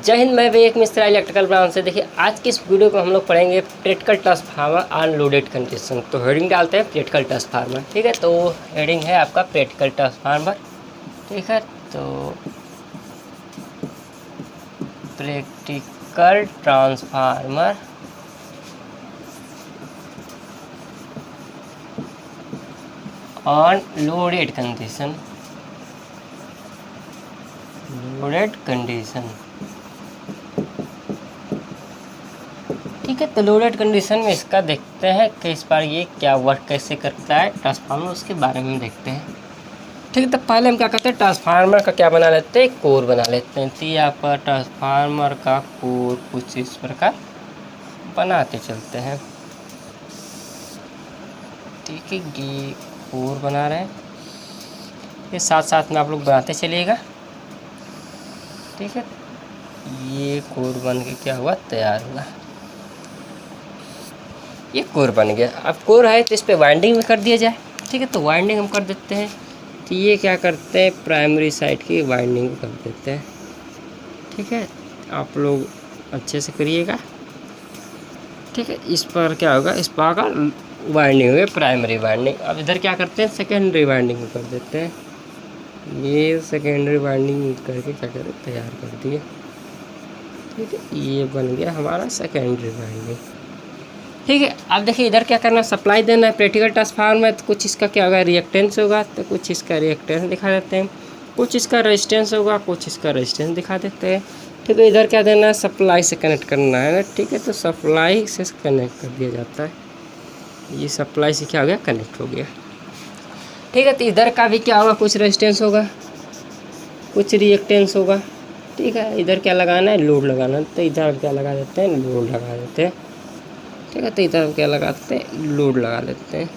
जय हिंद, मैं विवेक Mishra electrical branch से। देखिए आज की इस वीडियो को हम लोग पढ़ेंगे प्रैक्टिकल ट्रांसफार्मर अनलोडेड कंडीशन। तो हेडिंग डालते हैं प्रैक्टिकल ट्रांसफार्मर, ठीक है। तो हेडिंग है आपका प्रैक्टिकल ट्रांसफार्मर, ठीक है। तो practical transformer unloaded condition, loaded condition, ठीक है। तो लोडेड कंडीशन में इसका देखते हैं कि इस बार ये क्या वर्क कैसे करता है ट्रांसफार्मर, उसके बारे में देखते हैं, ठीक है। तो पहले हम क्या करते हैं, ट्रांसफार्मर का क्या बना लेते हैं, कोर बना लेते हैं। तो ये आपका ट्रांसफार्मर का कोर कुछ इस प्रकार बनाते चलते हैं, ठीक है। ये कोर बना रहे हैं, ये साथ साथ में आप लोग बनाते चलिएगा, ठीक है। ये कोर बन के क्या हुआ, तैयार हुआ। ये कोर बन गया। अब कोर है तो इस पर वाइंडिंग भी कर दिया जाए, ठीक है। तो वाइंडिंग हम कर देते हैं। तो ये क्या करते हैं, प्राइमरी साइड की वाइंडिंग कर देते हैं, ठीक है। आप लोग अच्छे से करिएगा, ठीक है। इस पर क्या होगा, इस पर का वाइंडिंग हो गया प्राइमरी वाइंडिंग। अब इधर क्या करते हैं, सेकेंडरी वाइंडिंग कर देते हैं। ये सेकेंडरी वाइंडिंग करके क्या करें, तैयार कर दिए, ठीक है। ये बन गया हमारा सेकेंडरी वाइंडिंग, ठीक है। अब देखिए इधर क्या करना, सप्लाई देना है प्रैक्टिकल ट्रांसफार्मर में। तो कुछ इसका क्या होगा, रिएक्टेंस होगा, तो कुछ इसका रिएक्टेंस दिखा देते हैं, कुछ इसका रेजिस्टेंस होगा, कुछ इसका रेजिस्टेंस दिखा देते हैं, ठीक है। इधर क्या देना है, सप्लाई से कनेक्ट करना है ना, ठीक है। तो सप्लाई से कनेक्ट कर दिया जाता है। ये सप्लाई से क्या हो गया, कनेक्ट हो गया, ठीक है। तो इधर का भी क्या होगा, कुछ रेजिस्टेंस होगा, कुछ रिएक्टेंस होगा, ठीक है। इधर क्या लगाना है, लोड लगाना है। तो इधर क्या लगा देते हैं, लोड लगा देते हैं, ठीक है। तो इधर क्या लगाते हैं, लोड लगा देते हैं।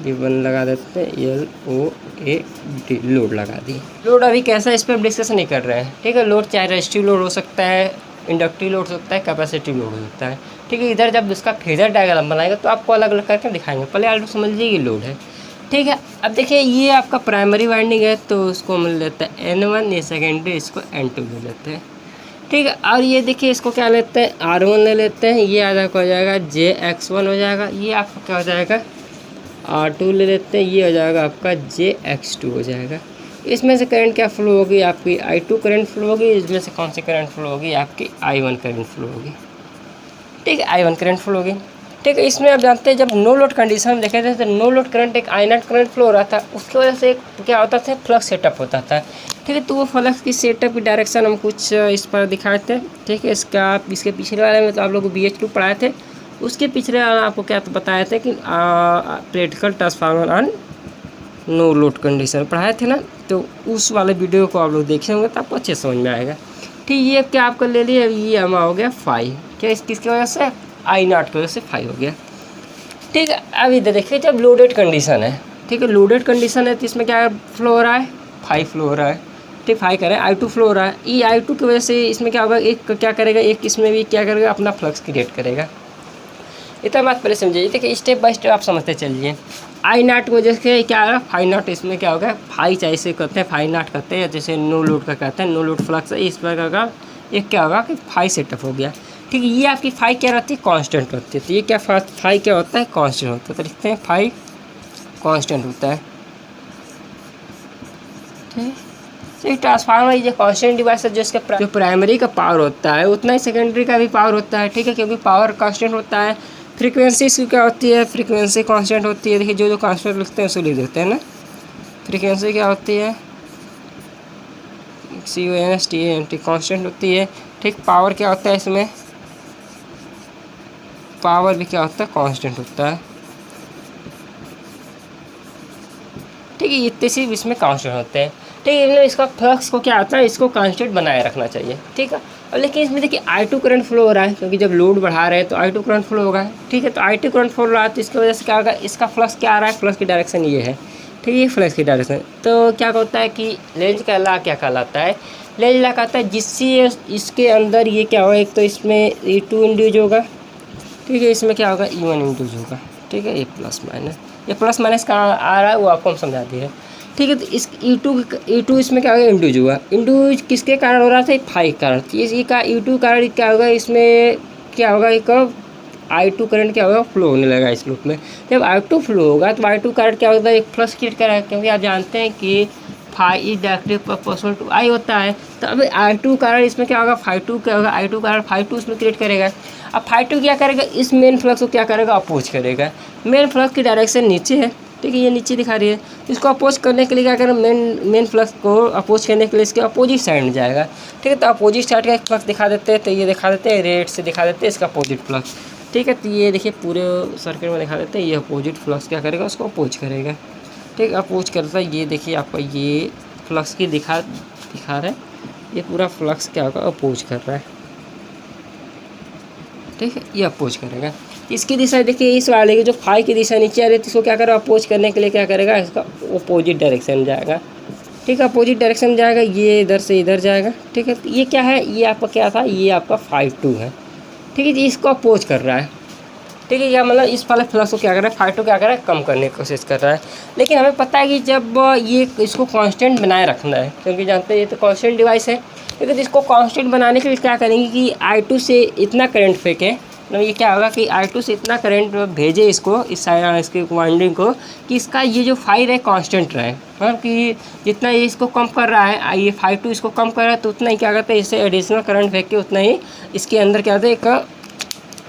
ये वन लगा देते हैं, LOAD, लोड लगा दिए। लोड अभी कैसा, इस पर हम डिस्कस नहीं कर रहे हैं, ठीक है। लोड चाहे रेजिस्टिव लोड हो सकता है, इंडक्टिव लोड हो सकता है, कैपेसिटिव लोड हो सकता है, ठीक है। इधर जब इसका फेजर डायग्राम बनाएगा तो आपको अलग अलग करके दिखाएंगे। पहले आप समझ लीजिए ये लोड है, ठीक है। अब देखिए ये आपका प्राइमरी वाइंडिंग है, तो उसको हम ले लेते हैं N1, ये सेकेंडरी, इसको N2 ले लेते हैं, ठीक है। और ये देखिए इसको क्या लेते हैं, R1 ले लेते हैं। ये आधा हो जाएगा JX1 हो जाएगा। ये आपका क्या हो जाएगा, R2 ले लेते हैं। ये हो जाएगा आपका JX2 हो जाएगा। इसमें से करंट क्या फ्लो होगी, आपकी I2 करंट फ्लो होगी। इसमें से कौन सी करंट फ्लो होगी, आपकी I1 करंट फ्लो होगी, ठीक है। I1 करंट फ्लो होगी, ठीक है। इसमें आप जानते हैं जब नो लोड कंडीशन में देखे थे तो नो लोड करंट एक I0 करंट फ्लो हो रहा था, उसकी वजह से क्या होता था, फ्लक्स सेटअप होता था, ठीक है। तो वो फ्लक्स की सेटअप की डायरेक्शन हम कुछ इस पर दिखाए थे, ठीक है। इसके पिछले वाले में तो आप लोग को BH2 पढ़ाए थे, उसके पिछले वाले आपको क्या तो बताए थे कि practical transformer on no load condition पढ़ाए थे ना। तो उस वाले वीडियो को आप लोग देखे होंगे तो आपको अच्छे समझ में आएगा, ठीक। ये क्या आपको ले लिया, ये हमारा हो गया 5, क्या किसकी वजह से, I0 की वजह से 5 हो गया, ठीक है। अब इधर देखिए जब लोडेड कंडीशन है, ठीक है, लोडेड कंडीशन है तो इसमें क्या फ्लो हो रहा है, 5 फ्लो हो रहा है, ठीक। 5 करें, I2 फ्लो हो रहा है। ये I2 की वजह से इसमें क्या होगा, एक क्या करेगा, एक इसमें भी क्या करेगा, अपना फ्लक्स क्रिएट करेगा। इतना बात पहले समझिए, देखिए स्टेप बाय स्टेप आप समझते चलिए। I0 की वजह से क्या होगा, 5 इसमें क्या होगा, 5 चाहे करते हैं, 5 करते हैं, जैसे नो लोड का कहते हैं, नो लोड फ्लक्स है। इस पर का एक क्या होगा कि 5 सेटअप हो गया, ठीक है। ये आपकी 5 क्या रहती है, कांस्टेंट होती है। तो ये क्या 5 क्या होता है, कांस्टेंट होता है। तो लिखते हैं 5 कांस्टेंट होता है, ठीक। तो ट्रांसफार्मर ये कांस्टेंट डिवाइस है, जो इसका जो प्राइमरी का पावर होता है उतना ही सेकेंडरी का भी पावर होता है, ठीक है, क्योंकि पावर कांस्टेंट होता है। फ्रीक्वेंसी इसकी क्या होती है, फ्रीक्वेंसी कांस्टेंट होती है। देखिए जो कांस्टेंट लिखते हैं उसे लिख देते हैं ना। फ्रीक्वेंसी क्या होती है, CONSTANT कांस्टेंट होती है, ठीक। पावर क्या होता है, इसमें पावर भी क्या होता है, कांस्टेंट होता है, ठीक है। इतने से इसमें कांस्टेंट होते हैं, ठीक है। इसका फ्लक्स को क्या होता है, इसको कांस्टेंट बनाए रखना चाहिए, ठीक है। और लेकिन इसमें देखिए I2 करंट फ्लो हो रहा है, क्योंकि जब लोड बढ़ा रहे हैं तो I2 करंट फ्लो होगा, ठीक है। तो I2 करंट फ्लो हो रहा है तो इसकी वजह से क्या होगा, इसका फ्लक्स क्या आ रहा है, फ्लक्स की डायरेक्शन ये है, ठीक है। ये फ्लक्स की डायरेक्शन तो क्या होता है कि लेंज का लॉ क्या कहलाता है, लेंज लॉ कहता है जिससे इसके अंदर ये क्या होगा, एक तो इसमें E2 इंड्यूज होगा, ठीक है। इसमें क्या होगा, E1 इंड्यूज होगा, ठीक है। ये प्लस माइनस का आ रहा है वो आपको हम समझा दिए, ठीक है। तो इस E2 इसमें क्या होगा, इंड्यूज हुआ। इंड्यूज किसके कारण हो रहा था, फाई के कारण। इसी का E2 कारण क्या होगा, इसमें क्या होगा, एक I2 करंट क्या होगा, फ्लो होने लगा इस लूप में। जब I2 फ्लो होगा तो I2 करंट क्या होता है, एक फ्लक्स क्रिएट करेगा, क्योंकि आप जानते हैं कि phi is directly proportional to I होता है। तो अब I2 कारण इसमें क्या होगा, फाई2 क्या होगा, I2 कारण फाई2 इसमें क्रिएट करेगा। अब फाई2 क्या करेगा, इस मेन फ्लक्स को क्या करेगा, अपोज करेगा। मेन फ्लक्स की डायरेक्शन नीचे है, ठीक है, ये नीचे दिखा रही है। इसको अपोज करने के लिए क्या करें, मेन फ्लक्स को अपोज करने के लिए इसके अपोजिट साइड में जाएगा। ठीक है, तो अपोजिट साइड का एक फ्लक्स दिखा देते हैं, तो ये दिखा देते हैं, रेड से दिखा देते हैं इसका अपोजिट फ्लक्स। ठीक है, तो ये देखिए पूरे सर्किट में दिखा देते हैं, ये अपोजिट फ्लक्स क्या करेगा, उसको अपोज करेगा। ठीक, अपोज करता है, ये देखिए आपका ये फ्लक्स की दिखा रहा है, ये पूरा फ्लक्स क्या होगा, अपोज कर रहा है। ठीक है, ये अपोज करेगा। इसकी दिशा देखिए, इस वाले की जो फाई की दिशा नीचे आ रही है, तो इसको क्या करेगा, अपोज करने के लिए क्या करेगा, इसका अपोजिट डायरेक्शन जाएगा। ठीक है, अपोजिट डायरेक्शन जाएगा, ये इधर से इधर जाएगा। ठीक है, तो ये क्या है, ये आपका क्या था, ये आपका फाई2 है। ठीक है जी, इसको अपोज कर रहा है। ठीक है, या मतलब इस वाले फ्लक्स को क्या कर रहा है, फाई2 क्या कर रहा है, कम करने की कोशिश कर रहा है। लेकिन हमें पता है कि जब ये इसको कांस्टेंट बनाए रखना है, क्योंकि जानते हैं ये तो कांस्टेंट डिवाइस है। लेकिन इसको कांस्टेंट बनाने के लिए क्या करेंगे कि I2 से इतना करंट फेंकें, मतलब ये क्या होगा कि I2 से इतना करंट भेजे इसको, इस साइड इसके वाइंडिंग को, कि इसका ये जो फाई है कांस्टेंट रहे। मतलब कि जितना ये इसको कम कर रहा है, ये फाई2 इसको कम कर रहा है, तो उतना ही क्या करते हैं, इससे एडिशनल करंट फेंक के उतना ही इसके अंदर क्या होता है, एक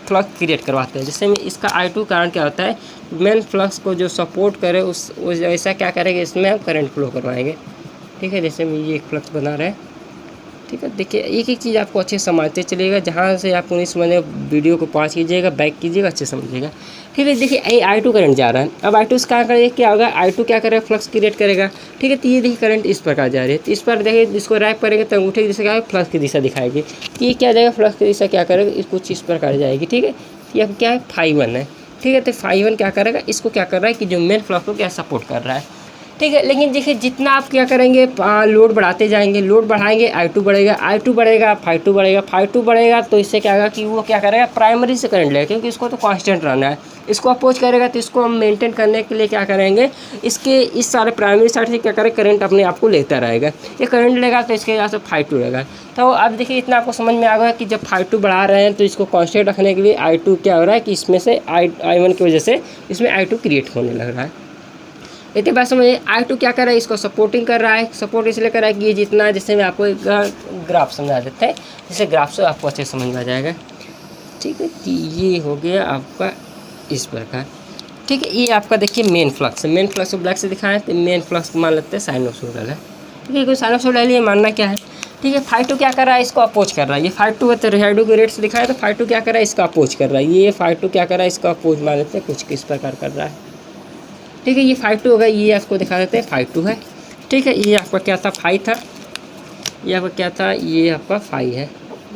फ्लक्स क्रिएट करवाते हैं। जिससे में इसका I2 कारण क्या होता है, मेन फ्लक्स को जो सपोर्ट करे उस ऐसा क्या करेंगे, इसमें हम करंट फ्लो करवाएंगे। ठीक है, जैसे में ये एक फ्लक्स बना रहे हैं। ठीक है, देखिए एक एक चीज़ आपको अच्छे समझते चलिएगा, जहाँ से आपको नहीं समझे वीडियो को पॉज कीजिएगा, बैक कीजिएगा, अच्छे समझिएगा। ठीक है, देखिए I2 करंट जा रहा है। अब I2 क्या करेगा, क्या होगा, I2 क्या करेगा, फ्लक्स क्रिएट करेगा। ठीक है, तो ये देखिए करंट इस प्रकार जा रही है, तो इस पर देखिए इसको रैप करेंगे तो अंगूठे की दिशा क्या है, फ्लक्स की दिशा दिखाएगी। ये क्या जाएगा, फ्लक्स की दिशा क्या करेगा, कुछ इस प्रकार जाएगी। ठीक है, ये अब क्या है, फाई1 है। ठीक है, तो फाई1 क्या करेगा, इसको क्या कर रहा है कि जो मेन फ्लक्स को क्या सपोर्ट कर रहा है। ठीक है, लेकिन देखिए जितना आप क्या करेंगे, लोड बढ़ाते जाएंगे, लोड बढ़ाएंगे, I2 बढ़ेगा, I2 बढ़ेगा, फाई2 बढ़ेगा, फाई2 बढ़ेगा, तो इससे क्या होगा कि वो क्या करेगा, प्राइमरी से करंट लेगा, क्योंकि इसको तो कांस्टेंट रहना है। इसको अपोज करेगा, तो इसको हम मेंटेन करने के लिए क्या करेंगे, इसके इस सारे प्राइमरी साइड से क्या करें, करंट अपने आप को लेता रहेगा। ये करंट लेगा तो इसके यहाँ से फाई2 लेगा। तो अब देखिए इतना आपको समझ में आ गया कि जब फाई2 बढ़ा रहे हैं, तो इसको कांस्टेंट रखने के लिए I2 क्या हो रहा है कि इसमें से I1 की वजह से इसमें I2 क्रिएट होने लग रहा है। इतनी बात समझिए, I2 क्या कर रहा है, इसको सपोर्टिंग कर रहा है। सपोर्ट इसलिए कर रहा है कि ये जितना, जैसे मैं आपको एक ग्राफ समझा देते हैं, जिससे ग्राफ से आपको अच्छे समझ में आ जाएगा। ठीक है, कि ये हो गया आपका इस प्रकार। ठीक है, ये आपका देखिए मेन फ्लक्स है। मेन फ्लक्स को ब्लैक से दिखाएं, तो मेन फ्लक्स मान लेते हैं साइनोसॉइडल है। ठीक है, कोई साइनोसॉइडल ये मानना क्या है। ठीक है, फाई2 क्या कर रहा है, इसको अपोज कर रहा है। ये फाई2 है, तो I2 के रेट से दिखाया, तो फाई2 क्या कर रहा है, इसका अपोज कर रहा है। ये फाई2 क्या कर रहा है, इसका अपोज मान लेते हैं, कुछ किस प्रकार कर रहा है। ठीक है, ये फाई2 होगा, ये आपको दिखा देते हैं फाई2 है। ठीक है, ये आपका क्या था, फाई था, ये आपका क्या था, ये आपका फाई है,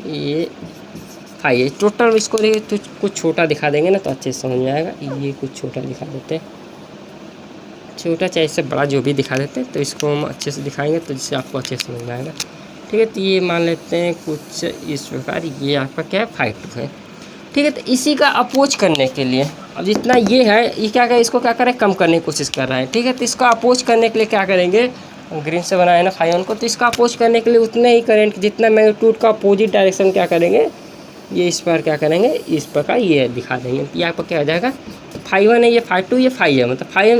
ये फाई है। टोटल इसको देखिए तो कुछ छोटा दिखा देंगे ना, तो अच्छे से समझ में आएगा। ये कुछ छोटा दिखा देते हैं, छोटा चाहे इससे बड़ा जो भी दिखा देते हैं, तो इसको हम अच्छे से दिखाएंगे, तो जिससे आपको अच्छे से समझ में आएगा। ठीक है, तो ये मान लेते हैं कुछ इस प्रकार, ये आपका क्या है, फाई2 है। ठीक है, तो इसी का अपोज करने के लिए अब जितना ये है, ये क्या करें, इसको क्या करें, कम करने की कोशिश कर रहा है। ठीक है, तो इसका अपोज करने के लिए क्या करेंगे, ग्रीन से बनाया ना फाई1 को, तो इसका अपोज करने के लिए उतने ही करंट, जितना मैग्नीट्यूड का अपोजिट डायरेक्शन क्या करेंगे, ये इस पर क्या करेंगे, इस प्रकार ये दिखा देंगे। ये आपको क्या हो जाएगा, फाई1 है, ये फाई2, ये फाई है, मतलब फाई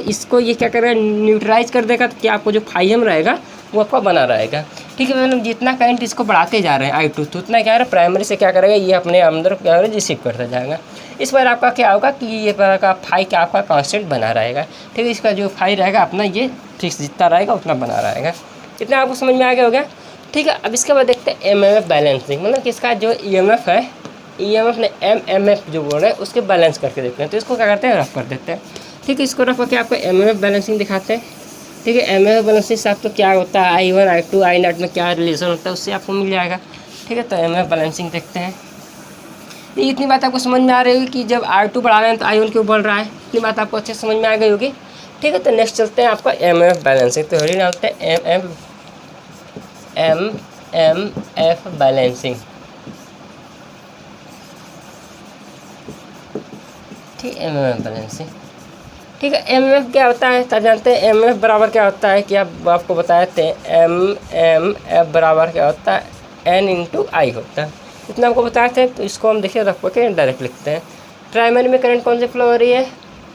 इसको ये क्या करेगा, न्यूट्रलाइज कर देगा। तो क्या आपको जो फाई रहेगा वो आपका बना रहेगा। ठीक है, मतलब जितना करंट इसको बढ़ाते जा रहे हैं I2, तो उतना क्या है, प्राइमरी से क्या करेगा, ये अपने अंदर क्या रिसीव करता जाएगा। इस पर आपका क्या होगा कि ये पर का फाई क्या आपका कांस्टेंट बना रहेगा। ठीक है, इसका जो फाई रहेगा अपना ये फिक्स जितना रहेगा उतना बना रहेगा। इतना आपको समझ में आ गया होगा। ठीक है, अब इसके बाद देखते हैं MMF बैलेंसिंग, मतलब कि इसका जो EMF है, EMF ने MMF जो बोल रहे हैं उसके बैलेंस करके देखते हैं। तो इसको क्या करते हैं, रफ कर देते हैं। ठीक है, इसको रफ करके आपको MMF बैलेंसिंग दिखाते हैं। ठीक है, MMF बैलेंसिंग से आपको क्या होता है, I1 I2 I0 में क्या रिलेशन होता है, उससे आपको मिल जाएगा। ठीक है, तो MMF बैलेंसिंग देखते हैं। ये इतनी बात आपको समझ में आ रही होगी कि जब I2 बढ़ा रहे हैं तो I1 क्यों बढ़ रहा है, इतनी बात आपको अच्छे से समझ में आ गई होगी। ठीक है, तो नेक्स्ट चलते हैं आपका MMF बैलेंसिंग। तो हेडिंग डालते हैं MMF बैलेंसिंग। ठीक, MMF बैलेंसिंग। ठीक है। एमएफ क्या होता है तब जानते हैं। एमएफ बराबर क्या होता है कि आप आपको बताए थे, एमएफ बराबर क्या होता है, एन इंटू आई होता है, इतना आपको बताए थे। तो इसको हम देखिए रख के डायरेक्ट लिखते हैं। प्राइमरी में करंट कौन सी फ्लो हो रही है,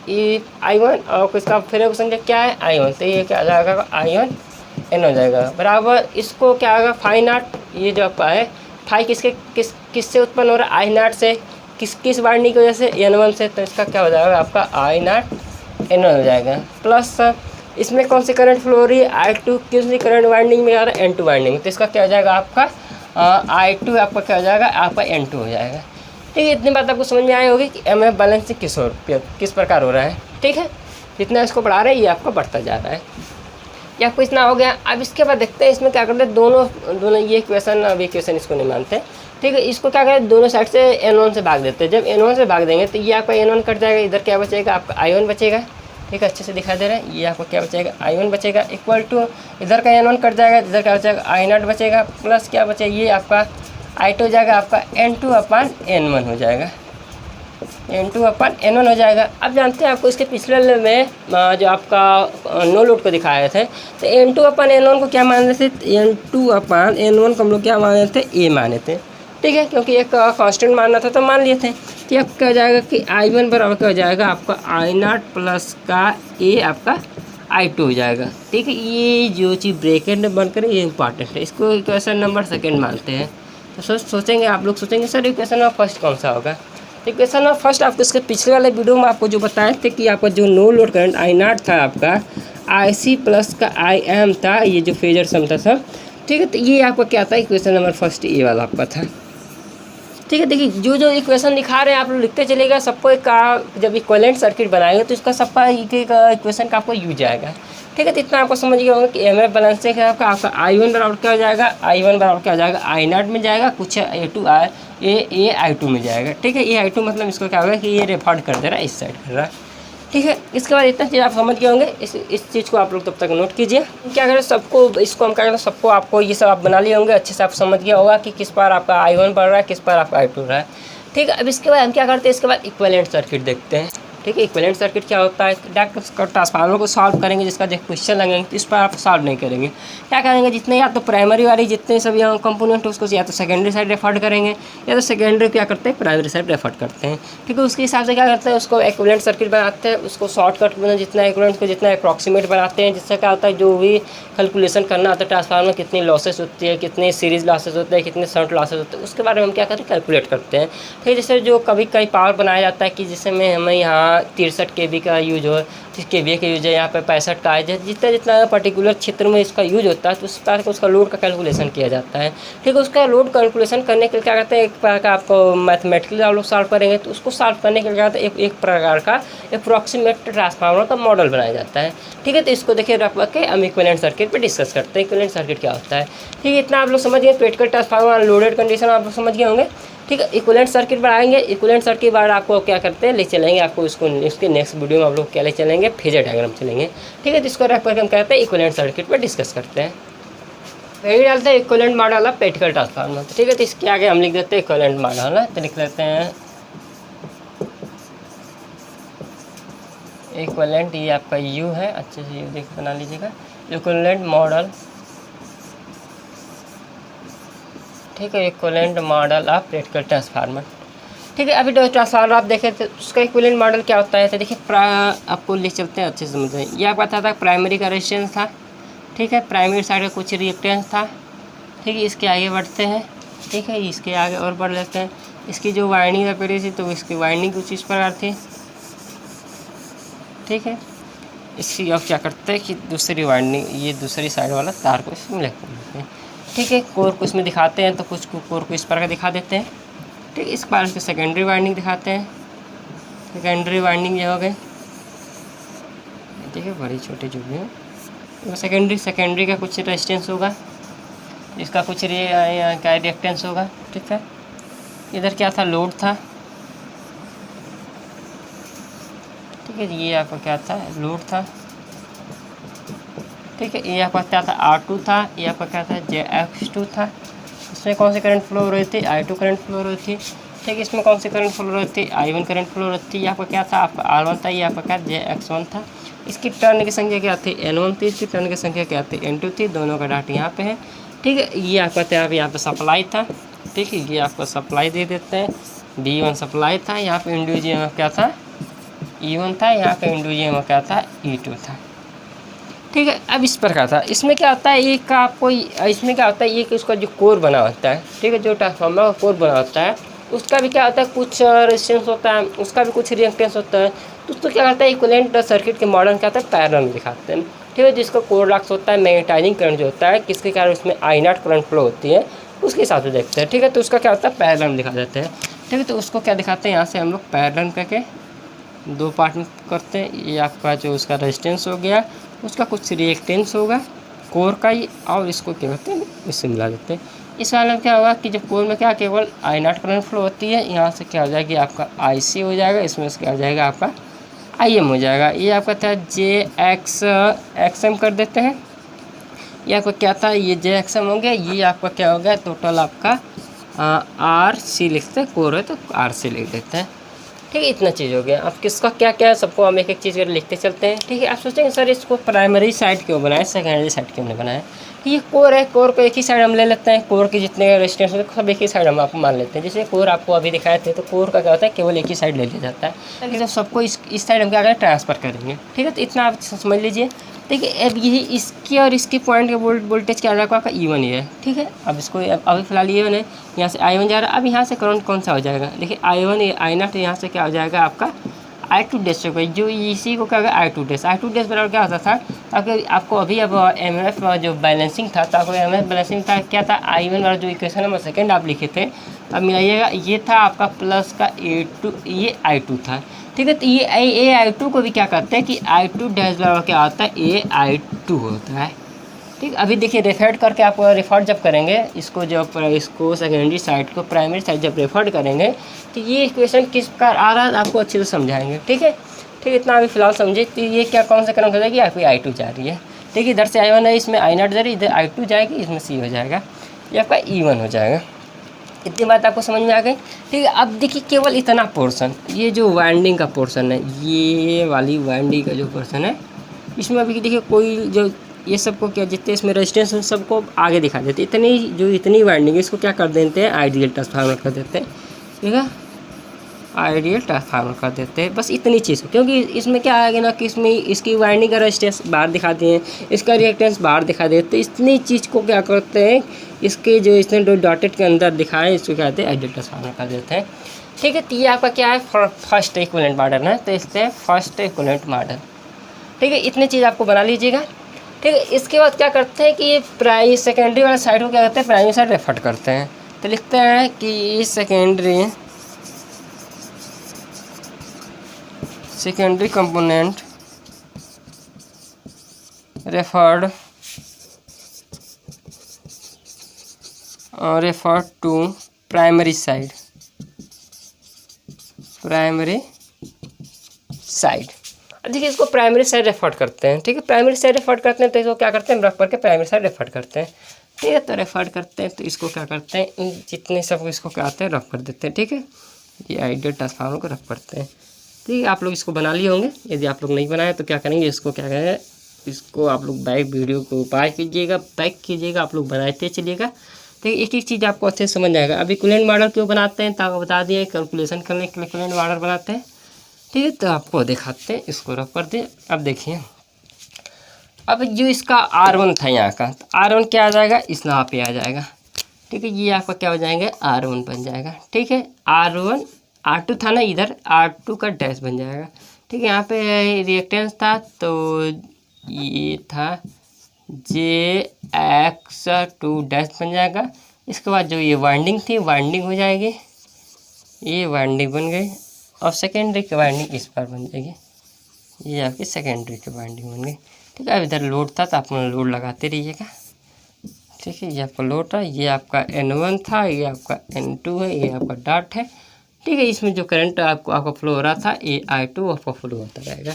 ई I1, और इसका फिर संख्या क्या है I1, तो ये क्या आ जाएगा I1 N हो जाएगा बराबर। इसको क्या आएगा फाई नॉट, ये जो आपका है फाई किससे उत्पन्न हो रहा है, I0 से, किस वाइंडिंग की वजह से, N1 से, तो इसका क्या हो जाएगा आपका I0 N1 हो जाएगा। प्लस इसमें कौन सी करंट फ्लो हो रही है, I2 किस करंट वाइंडिंग में आ रहा है, N2 वाइंडिंग में, तो इसका क्या हो जाएगा आपका I2 आपका क्या हो जाएगा आपका N2 हो जाएगा। ठीक है, इतनी बात आपको समझ में आई होगी कि एमएफ बैलेंसिंग किस प्रकार हो रहा है। ठीक है, जितना इसको बढ़ा रहे हैं ये आपका बढ़ता जा रहा है। ये आपको इतना हो गया। अब इसके बाद देखते हैं इसमें क्या करते हैं, दोनों ये इक्वेशन, अब इक्वेशन इसको नहीं मानते। ठीक है, इसको क्या करें, दोनों साइड से N1 से भाग देते हैं। जब N1 से भाग देंगे तो ये आपका N1 कट जाएगा, इधर क्या बचेगा आपका I1 बचेगा। ठीक है, अच्छे से दिखा दे रहा है, ये आपको क्या बचेगा I1 बचेगा, इक्वल टू इधर का N1 कट जाएगा, इधर क्या बचेगा I0 बचेगा, प्लस क्या बचेगा ये आपका I2 हो जाएगा आपका N2/N1 हो जाएगा, N2/N1 हो जाएगा। अब जानते हैं आपको इसके पिछले में जो आपका नो लोड को दिखाए थे, तो N2/N1 को क्या मान रहे थे, N2/N1 को हम लोग क्या माने थे, ए माने थे। ठीक है, क्योंकि एक कांस्टेंट मानना था तो मान लिए थे। कि अब क्या हो जाएगा कि I1 बराबर क्या हो जाएगा आपका I0 प्लस का ए आपका I2 हो जाएगा। ठीक है, ये जो चीज़ ब्रैकेट में बनकर ये इंपॉर्टेंट है, इसको इक्वेशन नंबर सेकेंड मानते हैं। तो सोचेंगे आप लोग, सोचेंगे सर इक्वेशन नंबर फर्स्ट कौन सा होगा। इक्वेशन नंबर फर्स्ट आपको इसके पिछले वाले वीडियो में आपको जो बताए थे कि आपका जो नो लोड करंट I0 था आपका IC प्लस का IM था, ये जो फेजर सम था सब। ठीक है, तो ये आपका क्या था, इक्वेशन नंबर फर्स्ट ये वाला आपका था। ठीक है, देखिए जो इक्वेशन दिखा रहे हैं आप लोग लिखते चलेगा, सबको एक जब इक्विवेलेंट सर्किट बनाएंगे तो इसका सबका एक इक्वेशन का आपको यूज आएगा। ठीक है, तो इतना आपको समझ गया होगा कि एमएफ बैलेंसिंग है आपका I1 बराबर क्या हो जाएगा, I1 बराबर क्या हो जाएगा I0 में जाएगा, कुछ ए I2 में जाएगा। ठीक है, ये I2 मतलब इसको क्या होगा कि ये रेफर कर दे रहा है, इस साइड कर रहा है। ठीक है, इसके बाद इतना चीज़ आप समझ गए होंगे। इस चीज़ को आप लोग तब तक नोट कीजिए। क्या करें, सबको इसको हम क्या करें, सबको आपको ये सब आप बना लिए होंगे, अच्छे से आप समझ गया होगा कि किस पर आपका I1 बढ़ रहा है, किस पर आपका I2 रहा है। ठीक है, अब इसके बाद हम क्या करते हैं, इसके बाद इक्विवेलेंट सर्किट देखते हैं। ठीक है, इक्विवेलेंट सर्किट क्या होता है, डायरेक्ट ट्रांसफार्मर को सॉल्व करेंगे, जिसका जो क्वेश्चन लगेंगे तो इस पर आप सॉल्व नहीं करेंगे। क्या करेंगे, जितने या तो प्राइमरी वाली जितने सब यहाँ कंपोनेंट उसको या तो सेकेंडरी साइड रेफर करेंगे, या तो सेकेंडरी क्या करते हैं प्राइमरी साइड रेफर करते हैं। ठीक है, उसके हिसाब से क्या करते हैं, उसको इक्विवेलेंट सर्किट बनाते हैं, उसको शॉर्टकट में जितना इक्विवेलेंट को जितना अप्रॉक्सीमेट बनाते हैं, जिससे क्या होता है जो भी कैलकुलेशन करना होता है ट्रांसफार्मर में कितनी लॉसेस होती है, कितने सीरीज लॉसेस होते हैं, कितने शंट लॉसेस होते हैं, उसके बारे में हम क्या करते हैं कैलकुलेट करते हैं। ठीक है, जैसे जो कभी कई पावर बनाया जाता है कि जिसमें हमें यहाँ 63 kV का यूज हो, 30 kVA का यूज है, यहाँ पे 65 का है, जितना जितना पर्टिकुलर क्षेत्र में इसका यूज होता है तो उस प्रकार का उसका लोड का कैलकुलेशन किया जाता है। ठीक है, उसका लोड कैलकुलेशन करने के लिए क्या करते हैं, एक प्रकार का आपको मैथमेटिकली आप लोग सॉल्व करेंगे तो उसको सॉल्व करने के लिए क्या होता है, एक प्रकार का अप्रॉक्सीमेट ट्रांसफार्मर का मॉडल बनाया जाता है। ठीक है, तो इसको देखिए रख के हम इक्विवेलेंट सर्किट पे डिस्कस करते हैं, इक्विवेलेंट सर्किट क्या होता है। ठीक है, इतना आप लोग समझ गए, प्रैक्टिकल ट्रांसफार्मर लोडेड कंडीशन आप लोग समझ गए होंगे। ठीक है, इक्विवेलेंट सर्किट बनाएंगे, इक्विवेलेंट सर्किट बाद आपको क्या करते हैं ले चलेंगे, आपको इसके नेक्स्ट वीडियो में आप लोग क्या ले चलेंगे, फेजर डायग्राम चलेंगे। ठीक है, तो इसको रख करके हम कहते हैं इक्विवेलेंट सर्किट पर डिस्कस करते हैं। वही डालते हैं equivalent model of practical transformer. ठीक है, तो इसके आगे हम लिख देते हैं इक्विवेलेंट मॉडल है, तो लिख लेते हैं इक्विवेलेंट, ये आपका यू है, अच्छे से यू देख बना लीजिएगा, इक्विवेलेंट मॉडल। ठीक है, equivalent model of practical transformer. ठीक है, अभी ट्रांसफार्मर आप देखें तो उसका इक्विवेलेंट मॉडल क्या होता है, तो देखिए आपको ले चलते हैं, अच्छे से समझें। ये आपका था प्राइमरी का रेजिस्टेंस था। ठीक है, प्राइमरी साइड का कुछ रिएक्टेंस था। ठीक है, इसके आगे बढ़ते हैं। ठीक है, इसके आगे और बढ़ लेते हैं। इसकी जो वाइंडिंग अपीयरी थी तो इसकी वाइंडिंग कुछ इस प्रकार थी। ठीक है, इसकी अब क्या करते हैं कि दूसरी वाइंडिंग, ये दूसरी साइड वाला तार को इसमें लेते हैं। ठीक है, कोर को इसमें दिखाते हैं तो कुछ कोर को इस प्रकार दिखा देते हैं। ठीक है, इस बार इसकी सेकेंडरी वाइंडिंग दिखाते हैं। सेकेंडरी वाइंडिंग ये हो गए, ठीक है, बड़ी छोटी जो भी है तो सेकेंडरी का कुछ रेजिस्टेंस होगा, इसका कुछ क्या रिएक्टेंस होगा। ठीक है, इधर क्या था, लोड था। ठीक है, ये आपका क्या था, लोड था। ठीक है, ये आपका क्या था, R2 था, ये आपका क्या था, JX2 था। इसमें कौन सी करंट फ्लो हो रही थी, I2 करंट फ्लो हो रही थी। ठीक है, इसमें कौन सी करंट फ्लो रहती है, I1 करंट फ्लो रहती है। आपका क्या था, आपका R1 था, ये आपका क्या JX1 था। इसकी टर्न की संख्या क्या थी, N1 थी, इसकी टर्न की संख्या क्या थी, N2 थी। दोनों का डाटा यहाँ पे है। ठीक है, ये आपका था यहाँ पे सप्लाई था। ठीक है, ये आपको सप्लाई दे देते हैं, D1 सप्लाई था। यहाँ पे इंडिविजुअल क्या था, E1 था। यहाँ पे इंडिविजुअल क्या था, E2 था। ठीक है, अब इस प्रकार था। इसमें क्या होता है, एक आपको इसमें क्या होता है, एक उसका जो कोर बना होता है, ठीक है, जो ट्रांसफार्मर का कोर बना होता है, उसका भी क्या होता है, कुछ रेजिस्टेंस होता है, उसका भी कुछ रिएक्टेंस होता है। तो उसको क्या करता है, इक्विवेलेंट सर्किट के मॉडल क्या होता है, पैरेलल में दिखाते हैं। ठीक है, जिसका कोर लॉक्स होता है, मैग्नेटाइजिंग करंट जो होता है, किसके कारण उसमें I0 करंट फ्लो होती है, उसके हिसाब से देखते हैं। ठीक है, तो उसका क्या होता है, पैरेलल में दिखा देते हैं। ठीक है, तो उसको क्या दिखाते हैं, यहाँ से हम लोग पैरेलल करके दो पार्ट में करते हैं। ये आपका जो उसका रेजिस्टेंस हो गया, उसका कुछ रिएक्टेंस होगा कोर का ही, और इसको क्या करते हैं, इससे मिला देते हैं। इस वाले में क्या होगा कि जब कोर में क्या केवल I0 करंट फ्लो होती है, यहाँ से क्या हो जाएगी, आपका IC हो जाएगा, इसमें से क्या हो जाएगा, आपका IM हो जाएगा। ये आपका था JXM कर देते हैं। ये आपका क्या था, ये JXM हो गया। ये आपका क्या हो गया, टोटल आपका RC लिखते हैं, कोर है तो RC लिख देते हैं। ठीक है, इतना चीज़ हो गया। अब किसका क्या क्या है, सबको हम एक एक चीज़ लिखते चलते हैं। ठीक है, आप सोचेंगे सर इसको प्राइमरी साइड क्यों बनाए, सेकेंडरी साइड क्यों नहीं बनाया। ये कोर है, कोर को एक ही साइड हम ले लेते हैं। कोर के जितने रेजिस्टेंस होते हैं सब एक ही साइड हम आपको मान लेते हैं। जैसे कोर आपको अभी दिखाए थे, तो कोर का क्या होता है, केवल एक ही साइड ले लिया जाता है। लेकिन जब सबको इस साइड हम क्या करें, ट्रांसफ़र करेंगे। ठीक है, तो इतना आप समझ लीजिए। ठीक है, अब यही इसके और इसके पॉइंट के वोल्टेज क्या रखा आपका E1 ही है। ठीक है, अब इसको अभी फिलहाल E1 है, यहाँ से I1 जा रहा है। अब यहाँ से करंट कौन सा हो जाएगा, देखिए I1 I0, यहाँ से क्या हो जाएगा आपका I2 डैश होगा, जो इसी को क्या होगा I2 डैश। I2 डैश बराबर क्या होता था, ताकि आपको अभी अब MF जो बैलेंसिंग था, तो आपको MF बैलेंसिंग था क्या था, I1 वाला जो इक्वेशन नंबर सेकेंड आप लिखे थे, अब मिलाइएगा, ये था आपका प्लस का A2, ये I2 था। ठीक है, तो ये I2 को भी क्या करते हैं कि I2 डैश बराबर क्या होता है, AI2 होता है। ठीक, अभी देखिए रेफर्ड करके आप रेफर्ड जब करेंगे इसको, जब इसको सेकेंडरी साइड को प्राइमरी साइड जब रेफर्ड करेंगे, तो ये इक्वेशन किस प्रकार आ रहा है आपको अच्छे से समझाएंगे। ठीक है, ठीक, इतना अभी फिलहाल समझे। तो ये क्या कौन सा करंट हो जाएगी, आपकी I2 जा रही है। ठीक है, इधर से I1 है, इसमें I0 जा रही है, इधर I2 जाएगी, इसमें C हो जाएगा, ये आपका E1 हो जाएगा। इतनी बात आपको समझ में आ गई। ठीक है, अब देखिए केवल इतना पोर्शन, ये जो वाइंडिंग का पोर्शन है, ये वाली वाइंडिंग का जो पोर्शन है, इसमें अभी देखिए कोई जो ये सबको क्या, जितने इसमें रेजिस्टेंस उन सबको आगे दिखा देते हैं। इतनी वाइंडिंग इसको क्या कर देते हैं, आइडियल ट्रांसफार्मर कर देते हैं। ठीक है, आइडियल ट्रांसफार्मर कर देते हैं, बस इतनी चीज़। क्योंकि इसमें क्या आएगा ना कि इसमें इसकी वाइंडिंग का रेजिस्टेंस बाहर दिखा दिए, इसका रिएक्टेंस बाहर दिखा देते। इतनी चीज़ को क्या करते हैं, इसके जो इसने दो डॉटेड के अंदर दिखाए, इसको क्या कहते हैं, आइडियल ट्रांसफार्मर कर देते हैं। ठीक है, तो ये आपका क्या है, फर्स्ट इक्विवेलेंट मॉडल है, तो इससे फर्स्ट इक्विवेलेंट मॉडल। ठीक है, इतनी चीज़ आपको बना लीजिएगा। ठीक है, इसके बाद क्या करते हैं कि ये सेकेंडरी वाला साइड को क्या करते हैं, प्राइमरी साइड रेफर करते हैं। तो लिखते हैं कि secondary component referred to primary side. देखिए इसको प्राइमरी साइड रेफर करते हैं। ठीक है, प्राइमरी साइड रेफर करते हैं, तो इसको क्या करते हैं, रख करके प्राइमरी साइड रेफर करते हैं। ठीक है, तो रेफर करते हैं, तो इसको क्या करते हैं, इन जितने सब इसको क्या आते हैं रफ कर देते हैं। ठीक है, ये आइडियल ट्रांसफार्मर को रफ करते हैं। ठीक है, आप लोग इसको बना लिए होंगे। यदि आप लोग नहीं बनाए तो क्या करेंगे, इसको क्या करें, इसको आप लोग बैक वीडियो को उपाय कीजिएगा, बैक कीजिएगा, आप लोग बनाते चलिएगा। तो एक एक चीज़ आपको अच्छे से समझ आएगा। अभी इक्विवेलेंट मॉडल क्यों बनाते हैं, तो आपको बता दिए, कैलकुलेशन करने के लिए इक्विवेलेंट मॉडल बनाते हैं। ठीक है, तो आपको दिखाते हैं, इसको रफ कर दें। अब देखिए, अब जो इसका R1 था यहाँ का, तो R1 क्या आ जाएगा, इस यहाँ पे आ जाएगा। ठीक है, ये आपका क्या हो जाएंगे, R1 बन जाएगा। ठीक है, R1 R2 था ना, इधर R2 का डैश बन जाएगा। ठीक है, यहाँ पे रिएक्टेंस था, तो ये था JX2 डैश बन जाएगा। इसके बाद जो ये वाइंडिंग थी, वाइंडिंग हो जाएगी, ये वाइंडिंग बन गई, और सेकेंडरी की वाइंडिंग इस पर बन जाएगी, ये आपकी सेकेंडरी की वाइंडिंग बन गई। ठीक है, अब इधर लोड था, तो आप लोड लगाते रहिएगा। ठीक है, ये आपका लोड था, ये आपका N1 था, ये आपका N2 है, ये आपका डॉट है। ठीक है, इसमें जो करंट आपका फ्लो हो रहा था, ये I2 आपका फ्लो होता रहेगा।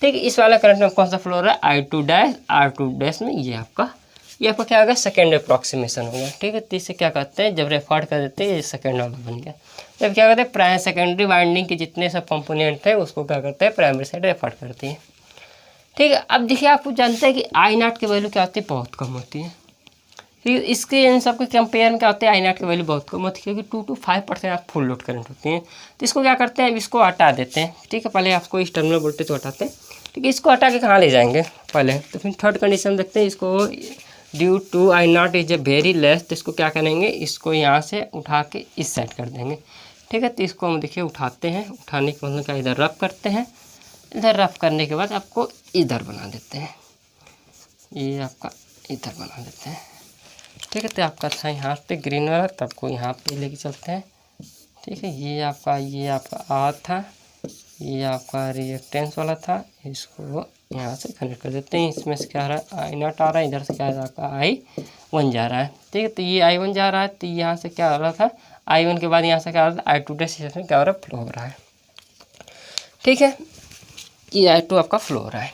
ठीक है, इस वाला करंट में कौन सा फ्लो हो रहा है, I2 डैश, R2 डैश में ये आपका ये आपका क्या होगा, सेकेंड अप्रॉक्सीमेशन हो गया। ठीक है, तो इससे क्या कहते हैं, जब रेफर कर देते हैं ये सेकेंड वाला बन गया। जब क्या कहते हैं, प्राइमरी सेकेंडरी वाइंडिंग के जितने सब कंपोनेंट है उसको क्या करते हैं, प्राइमरी साइड रेफर करती है। ठीक है, अब देखिए आप जानते हैं कि आई नॉट की वैल्यू क्या होती है, बहुत कम होती है। फिर इसके इन सब के कंपेयर में क्या होता है, आई नॉट की वैल्यू बहुत कम होती है, क्योंकि 2 to 5% आप फुल लोड करंट होती हैं। तो इसको क्या करते हैं, अब इसको हटा देते हैं। ठीक है, पहले आपको इस टर्मिनल वोल्टेज को हटाते हैं। ठीक है, इसको हटा के कहाँ ले जाएंगे पहले, तो फिर थर्ड कंडीशन देखते हैं, इसको due to I nought is a very less, तो इसको क्या करेंगे, इसको यहाँ से उठा के इस साइड कर देंगे। ठीक है, तो इसको हम देखिए उठाते हैं, उठाने के मतलब क्या, इधर रफ करते हैं, इधर रफ करने के बाद आपको इधर बना देते हैं, ये आपका इधर बना देते हैं। ठीक है, तो आपका था यहाँ पे ग्रीन वाला, तो आपको यहाँ पे लेके चलते हैं। ठीक है, ये आपका आर था, ये आपका रिएक्टेंस वाला था, इसको यहाँ से कनेक्ट कर देते हैं। इसमें से क्या आ रहा है, आई नॉट आ रहा है, इधर से क्या आ रहा है, आपका I1 जा रहा है। ठीक है, तो ये I1 जा रहा है, तो यहाँ से क्या आ रहा था, I1 के बाद यहाँ से क्या आ रहा था, I2 डैश में क्या हो रहा है, फ्लो हो रहा है। ठीक है, ये I2 आपका फ्लो हो रहा है।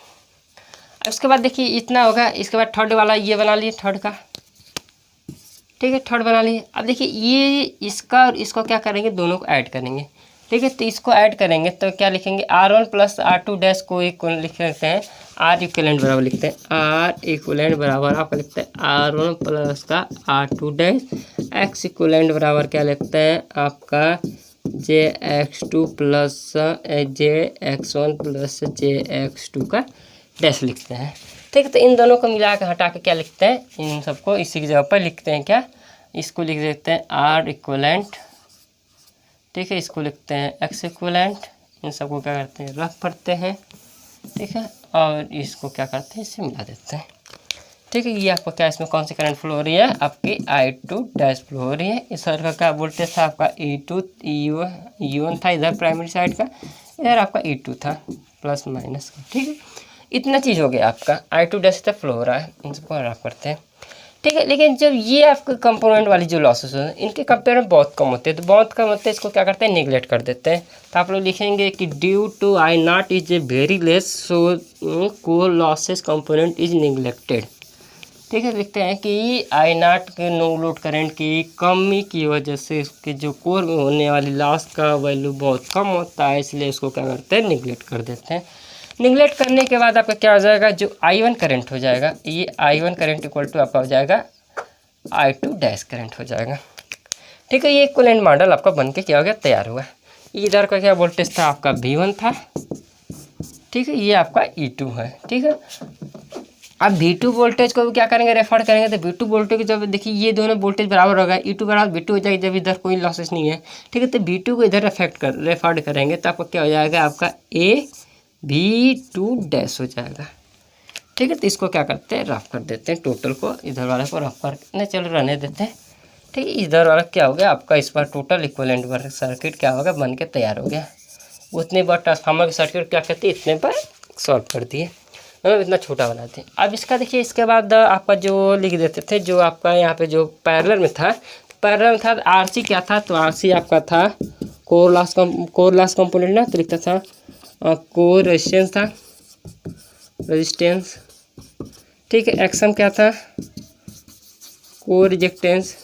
उसके बाद देखिए इतना होगा, इसके बाद थर्ड वाला ये बना लिए, थर्ड का। ठीक है, थर्ड बना लिए। अब देखिए ये इसका और इसको क्या करेंगे, दोनों को ऐड करेंगे। ठीक है, तो इसको ऐड करेंगे तो क्या लिखेंगे, R1 प्लस R2 डैश को एक लिख सकते हैं, R इक्वलेंट बराबर लिखते हैं, R इक्वलेंट बराबर आपका लिखते हैं R1 प्लस का R2 डैश, X इक्वलेंट बराबर क्या लिखते हैं आपका JX2 plus JX1 plus JX2 का डैश लिखते हैं। ठीक है, तो इन दोनों को मिला के हटा के क्या लिखते हैं, इन सबको इसी की जगह पर लिखते हैं, क्या, इसको लिख देते हैं R इक्वलेंट। ठीक है, इसको लिखते हैं X इक्वलेंट। इन सबको क्या करते हैं, रफ करते हैं। ठीक है, और इसको क्या करते हैं, इससे मिला देते हैं। ठीक है, ये आपको क्या, इसमें कौन सी करंट फ्लो हो रही है, आपकी I2 डैश फ्लो हो रही है। इस साइड का क्या वोल्टेज था आपका E1 था, इधर प्राइमरी साइड का, इधर आपका E2 था प्लस माइनस का। ठीक है, इतना चीज़ हो गया आपका, I2 डैश तक फ्लो हो रहा है, इन सबको रफ करते हैं। ठीक है, लेकिन जब ये आपके कंपोनेंट वाली जो लॉसेस हैं इनके कंपेयर में बहुत कम होते हैं, तो बहुत कम होते हैं, इसको क्या करते हैं, निगलेक्ट कर देते हैं। तो आप लोग लिखेंगे कि due to I nought is a very less, so core losses component is neglected. ठीक है, लिखते हैं कि आई नॉट के नो लोड करंट की कमी की वजह से इसके जो कोर में होने वाली लॉस का वैल्यू बहुत कम होता है, इसलिए इसको क्या करते हैं, निगलेक्ट कर देते हैं। निगलेक्ट करने के बाद आपका क्या हो जाएगा, जो I1 करंट हो जाएगा, ये I1 करंट इक्वल टू आपका हो जाएगा I2 डैश करंट हो जाएगा। ठीक है, ये इक्विवेलेंट मॉडल आपका बन के क्या हो गया, तैयार हुआ। इधर का क्या वोल्टेज था आपका V1 था। ठीक है, ये आपका E2 है। ठीक है, अब V2 वोल्टेज को क्या करेंगे, रेफर करेंगे, तो V2 वोल्टेज जब देखिए ये दोनों वोल्टेज बराबर होगा, E2 बराबर V2 हो जाएगा, जब इधर कोई लॉसेस नहीं है। ठीक है, तो V2 को इधर रेफर करेंगे तो आपका क्या हो जाएगा, आपका V2 डैश हो जाएगा। ठीक है, तो इसको क्या करते हैं, रफ कर देते हैं, टोटल को इधर वाले को रफ करने चलो रहने देते हैं। ठीक है, इधर वाला क्या हो गया आपका, इस बार टोटल इक्विवेलेंट वर्क सर्किट क्या होगा, बन के तैयार हो गया। उतने बार ट्रांसफार्मर की सर्किट क्या कहती है, इतने पर सॉल्व कर दिए, मतलब इतना छोटा बनाते हैं। अब इसका देखिए, इसके बाद आपका जो लिख देते थे, जो आपका यहाँ पे जो पैरेलल में था, RC क्या था, तो RC आपका था कोर लॉस कंपोनेंट ना, तो लिखता था कोर रेजिस्टेंस था, रेजिस्टेंस। ठीक है, एक्सम क्या था, कोर रिजेक्टेंस।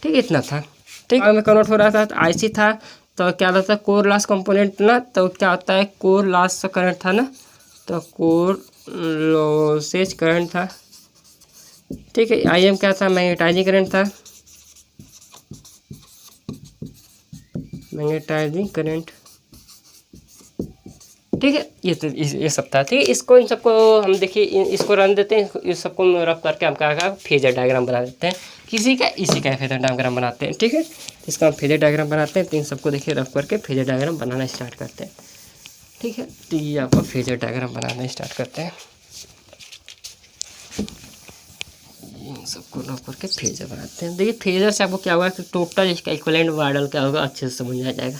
ठीक है, इतना था। ठीक है, में कन्वर्ट हो रहा था, तो IC था, तो क्या होता है, कोर लॉस कंपोनेंट ना, तो क्या होता है, कोर लॉस करंट था ना, तो कोर लॉसेज करंट था। ठीक है, IM क्या था, मैग्नेटाइजिंग करंट था, मैग्नेटाइजिंग करंट। ठीक है, ये सब था। ठीक है, इसको इन सबको हम देखिए इसको रन देते हैं, इस सबको रफ करके हम क्या फेजर डायग्राम बना देते हैं, किसी का इसी का फेजर डायग्राम बनाते हैं। ठीक है, इसका हम फेजर डायग्राम बनाते हैं, तो इन सबको देखिए रफ करके फेजर डायग्राम बनाना स्टार्ट करते हैं। ठीक है, तो ये आपको फेजर डायग्राम बनाना स्टार्ट करते हैं, इन सबको रफ करके फेजर बनाते हैं। देखिए फेजर से आपको क्या होगा कि टोटल इसका इक्विवेलेंट मॉडल क्या होगा, अच्छे से समझ आ जाएगा।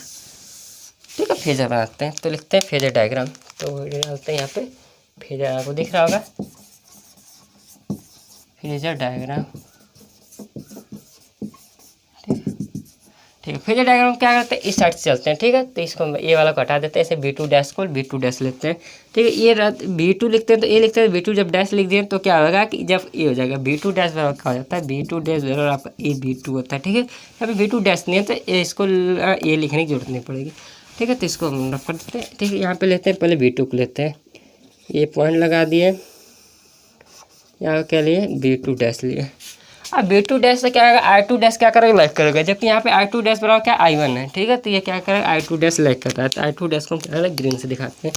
ठीक है, फेजर बनाते हैं, तो लिखते हैं फेजर डायग्राम, तो डालते हैं यहाँ पे फेजर, आपको दिख रहा होगा फेजर डायग्राम। ठीक है। फेजर डायग्राम क्या करते हैं, इस साइड से चलते हैं, ठीक है। तो इसको ये वाला को हटा देते हैं, ऐसे V2 डैश को V2 डैश लिखते हैं, ठीक है। ये V2 लिखते हैं तो ये लिखते हैं V2, जब डैश लिख दिए तो क्या होगा कि जब ये हो जाएगा V2 डैश बराबर क्या हो जाता है, V2 डैश बराबर आपका ये V2 होता है, ठीक है। यहाँ पे V2 डैश नहीं है तो इसको ये लिखने की जरूरत नहीं पड़ेगी, ठीक है। तो इसको हम रख कर देते हैं, ठीक है। यहाँ पे लेते हैं पहले V2 को लेते हैं, ये पॉइंट लगा दिए, यहाँ क्या लिए V2 डैश लिए। अब V2 डैश से क्या आएगा, I2 डैश क्या करेगा, लाइक करेगा, जबकि यहाँ पे I2 डैश बराबर क्या I1 है, ठीक है। तो ये क्या करेगा, I2 डैश लाइक कर रहा है, तो I2 डैश को हम क्या करें ग्रीन से दिखाते हैं,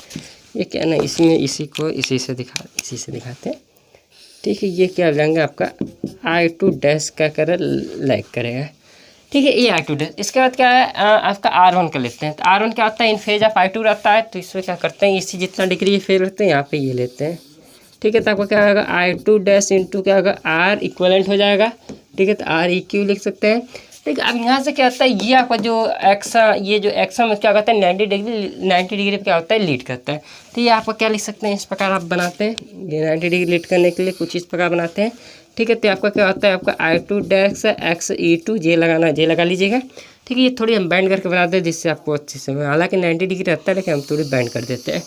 ये क्या ना इसमें इसी को इसी से दिखाते हैं, ठीक है। ये क्या हो जाएंगे आपका I2 डैश क्या करे लाइक करेगा, ठीक है। ये I2 डैश। इसके बाद क्या है आपका R1 कर लेते हैं, तो R1 क्या होता है, इन फेज ऑफ I2 रहता है, तो इसमें क्या करते हैं, इसी जितना डिग्री फेज रखते हैं यहाँ पे ये लेते हैं, ठीक है। तो आपका क्या होगा I2 डैश इंटू क्या होगा R इक्वलेंट हो जाएगा, ठीक है। तो REQ लिख सकते हैं, ठीक है। अब यहाँ से क्या होता है, ये आपका जो ये जो एक्सम क्या करता है 90 डिग्री पे क्या होता है लीड करता है, तो ये आपका क्या लिख सकते हैं, इस प्रकार आप बनाते हैं, ये 90 डिग्री लीड करने के लिए कुछ इस प्रकार बनाते हैं, ठीक है। तो आपका क्या होता है, आपका I2 डैश XE2 जे लगाना, जे लगा लीजिएगा, ठीक है। ये थोड़ी हम बैंड करके बनाते हैं जिससे आपको अच्छे से, हालांकि 90 डिग्री रहता है लेकिन हम थोड़ी बैंड कर देते हैं।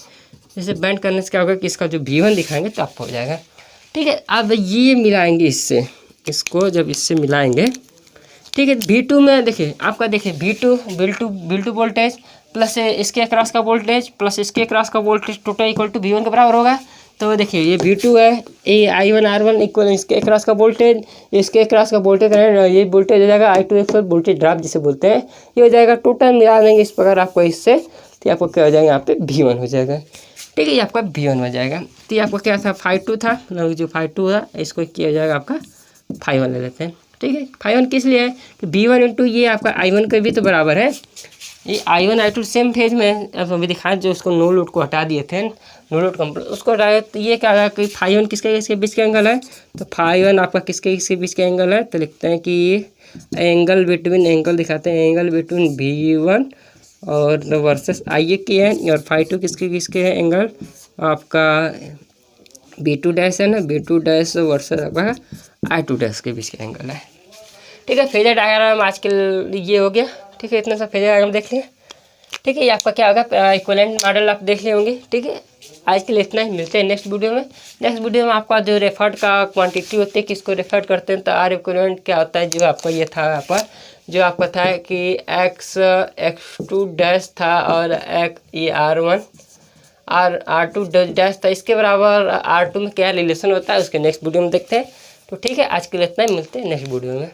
जैसे बैंड करने से क्या होगा कि इसका जो V1 दिखाएंगे तो आपको हो जाएगा, ठीक है। अब ये मिलाएंगे इससे, इसको जब इससे मिलाएंगे, ठीक है। V2 में देखिए आपका देखिए V2 वोल्टेज प्लस इसके क्रॉस का वोल्टेज प्लस इसके क्रॉस का voltage total equal to V1 के बराबर होगा। तो देखिए ये V2 है, ये I1 R1 इक्वल इसके क्रॉस का वोल्टेज, इसके क्रॉस का वोल्टेज, ये वोल्टेज हो जाएगा I2 इक्वल वोल्टेज ड्रॉप जिसे बोलते हैं, ये हो जाएगा। टोटल मिला देंगे इस प्रकार आपको इससे, तो आपको क्या हो जाएगा यहाँ पे V1 हो जाएगा, ठीक है। ये आपका V1 हो जाएगा। तो ये आपको क्या था 5.2 था, मतलब जो 5.2 था इसको क्या हो जाएगा आपका 5.1 ले लेते हैं, ठीक है। 5.1 किस लिए है कि V1 इंटू ये आपका I1 के भी तो बराबर है, ये I1 I2 सेम फेज में। अब अभी दिखाएं जो उसको नो लोड को हटा दिए थे, नो लोड कंप्लीट उसको हटाया, तो ये क्या है कि 5.1 किसके बीच का एंगल है, तो 5.1 आपका किसके बीच का एंगल है, तो लिखते हैं कि एंगल दिखाते हैं, एंगल बिटवीन V1 और वर्सेस I की है, और 5.2 किसके है एंगल आपका V2 डैश है ना, V2 डैश वर्सेस आपका I2 डैश के बीच का एंगल है, ठीक है। फेजर डायग्राम आज के ये हो गया, ठीक है। इतना सा फेजर डायग्राम देख लिया, ठीक है। ये आपका क्या होगा इक्विवेलेंट मॉडल आप देख लिए होंगे, ठीक है। आज के लिए इतना ही, मिलते हैं नेक्स्ट वीडियो में। नेक्स्ट वीडियो में आपका जो रेफर्ड का क्वांटिटी होती है किसको रेफर करते हैं, तो R इक्विवेलेंट क्या होता है, जो आपका ये था यहाँ पर जो आपका था कि X2 डैश था और ये R2 डैश था, इसके बराबर R2 में क्या रिलेशन होता है उसके नेक्स्ट वीडियो में देखते हैं। तो ठीक है, आज के लिए इतना ही, मिलते हैं नेक्स्ट वीडियो में।